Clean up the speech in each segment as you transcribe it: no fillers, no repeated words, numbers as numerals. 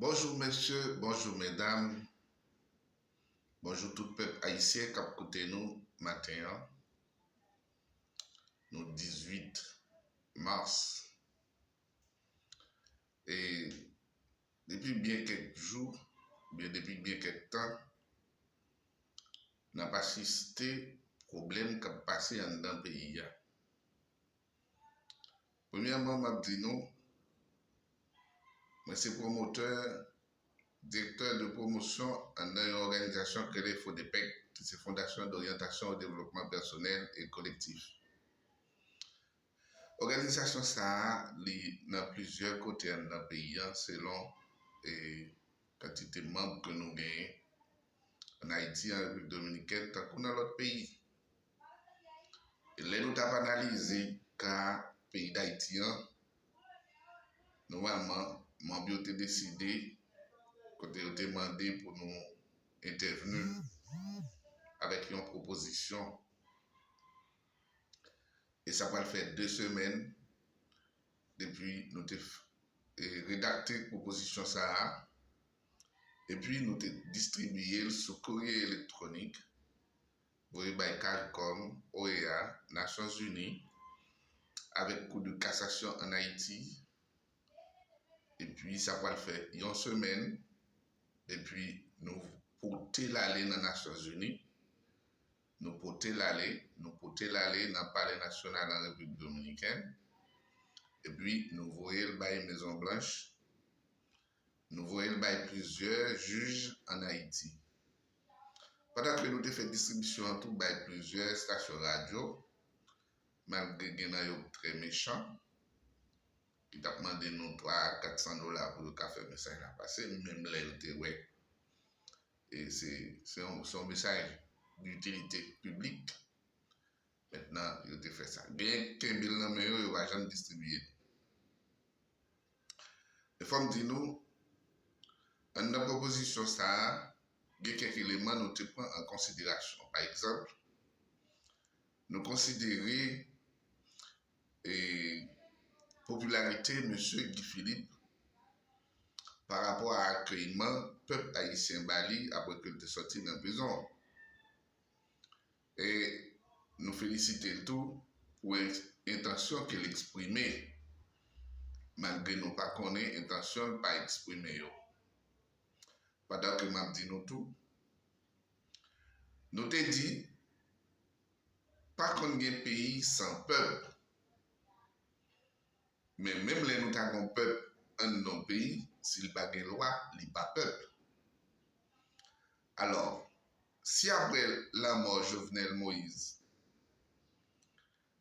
Bonjour messieurs, bonjour mesdames, bonjour tout peuple haïtien qui a écouté nous matin, nous 18 mars. Et depuis bien quelques jours, depuis bien quelques temps, nous avons assisté au problème qui a passé dans le pays. Premièrement, je dis nous, je suis promoteur, directeur de promotion dans une organisation qui est FODEPEC, c'est Fondation d'orientation au développement personnel et collectif. L'organisation ça dans plusieurs côtés dans le pays selon la quantité de membres que nous gagnons en Haïti, en République dominicaine, tant que dans l'autre pays. Et là, nous avons analysé le pays d'Haïti, normalement, membres ont décidé, quand ils ont demandé pour nous intervenir avec une proposition. Et ça va faire 2 semaines depuis nous avons rédacté la proposition ça. Et puis nous avons distribué sur courrier électronique, voyez by CARICOM, OEA, Nations Unies, avec coup de cassation en Haïti. Et puis ça va faire une semaine. Et puis nous porter l'aller dans les Nations Unies. Nous porter l'aller dans le Palais national dans la République dominicaine. Et puis nous voyons le Maison Blanche. Nous voyons plusieurs juges en Haïti. Pendant que nous avons fait distribution en tout by plusieurs stations radio, malgré que nous sommes très méchants, qui ont demandé nous 300 à 400 $ pour le café message à passer, même là, ouais. Et c'est un message d'utilité publique. Maintenant, ils ont fait ça. Bien qu'un bilan, mais ils ne vont jamais distribuer. Il faut me dire, nous, dans la proposition, ça, il y a quelques éléments nous te prend en considération. Par exemple, nous considérons la popularité de M. Guy Philippe par rapport à l'accueillement du peuple haïtien Bali après qu'il est sorti de la prison. Et nous félicitons tout pour l'intention qu'il exprimait, malgré nous pas connaître l'intention de ne pas exprimer. Pendant que m'a dit nous tout, nous te dit, pas qu'on ait un pays sans peuple. Mais même les nous avons un peuple dans nos pays, s'il n'y a pas de loi, il n'y a pas de peuple. Alors, si après la mort de Jovenel Moïse,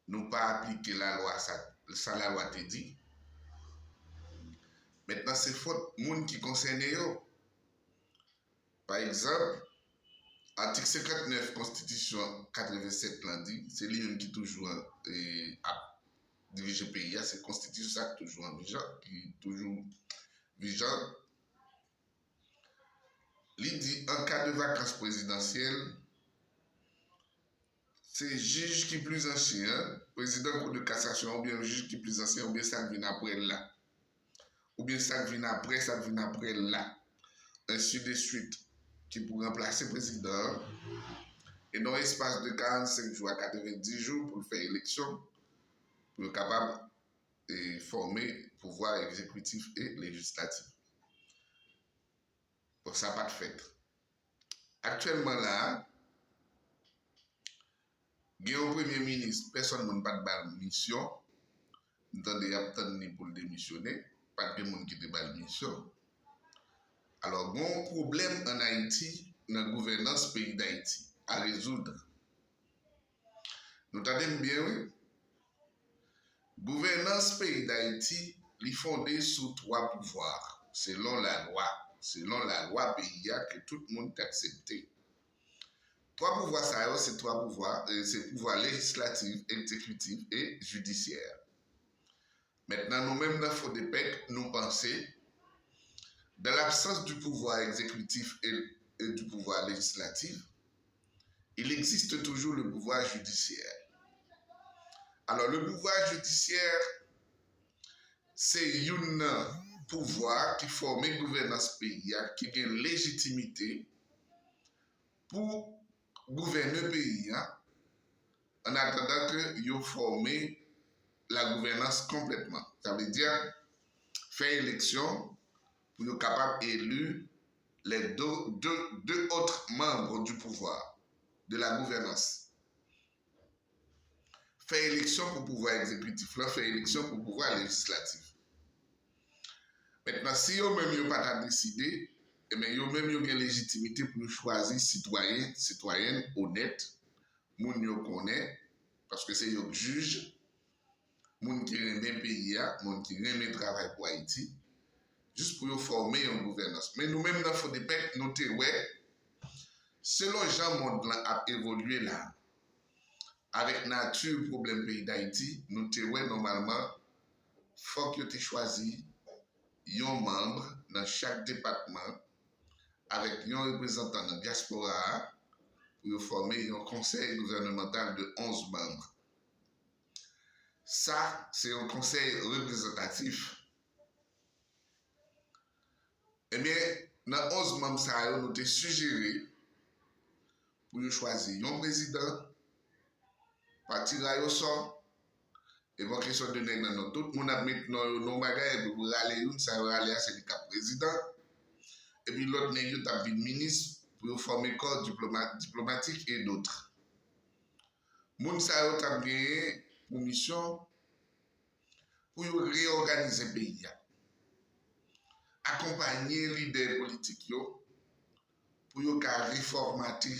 nous pas appliquer la loi, ça la loi te dit, maintenant c'est faute monde qui concerne eux. Par exemple, article 59 Constitution 87 l'an dit, c'est lui qui toujours a dirigé le pays, c'est Constitution ça toujours en vigent, qui toujours vigent. Il dit en cas de vacances présidentielles, c'est juge qui plus ancien, président cour de cassation, ou bien juge qui plus ancien, ou bien ça vient après là. Ou bien ça vient après là. Ainsi de suite, qui pour remplacer le président. Et dans l'espace de 45 jours à 90 jours pour faire élection, pour être capable de former le pouvoir exécutif et législatif. Pour ça, pas de fait. Actuellement là, il y a un premier ministre, personne n'a pas de mission, dans des attentes pour le démissionner, pas de monde qui n'a pas de mission. Alors, il y a un problème en Haïti, dans la gouvernance pays d'Haïti, à résoudre. Nous entendons bien, oui? Gouvernance pays d'Haïti est fondée sur 3 pouvoirs, selon la loi pays que tout le monde a accepté. 3 pouvoirs, c'est 3 pouvoirs, c'est pouvoir législatif, exécutif et judiciaire. Maintenant, nous-mêmes dans FODEPEC, nous pensons, dans l'absence du pouvoir exécutif et du pouvoir législatif, il existe toujours le pouvoir judiciaire. Alors, le pouvoir judiciaire, c'est une pouvoir qui forme gouvernance pays, qui a une légitimité pour gouverner le pays, en attendant que vous formez la gouvernance complètement. Ça veut dire faire élection pour être capable d'élu les deux autres membres du pouvoir, de la gouvernance. Faire élection pour le pouvoir exécutif, faire élection pour le pouvoir législatif. Maintenant, si vous-même n'avez pas décidé, et bien vous-même avez une légitimité pour choisir citoyen, citoyenne honnête, moun yo connaît, parce que c'est eux juge, moun qui aime le pays, moun qui aime le travail pour Haïti, juste pour former une gouvernance. Mais nous-mêmes, dans FODEPEC, nous avons selon le monde a évolué là, avec nature problème pays d'Haïti, nous avons normalement, il faut que tu choisi un membre dans chaque département avec un représentant dans la diaspora pour former un conseil gouvernemental de 11 membres. Ça, c'est un conseil représentatif. Eh bien, dans 11 membres, ça, nous avons suggéré pour choisir un président, partir au sort, et pour question de nègre dans tout le monde a mis nos bagages pour aller une, ça va aller à c'est le président. Et puis l'autre nègre a vu ministre pour former corps diplomatique et d'autres. Moun sa yo a gagné pour mission pour réorganiser le pays. Accompagner les leaders politiques pour réformater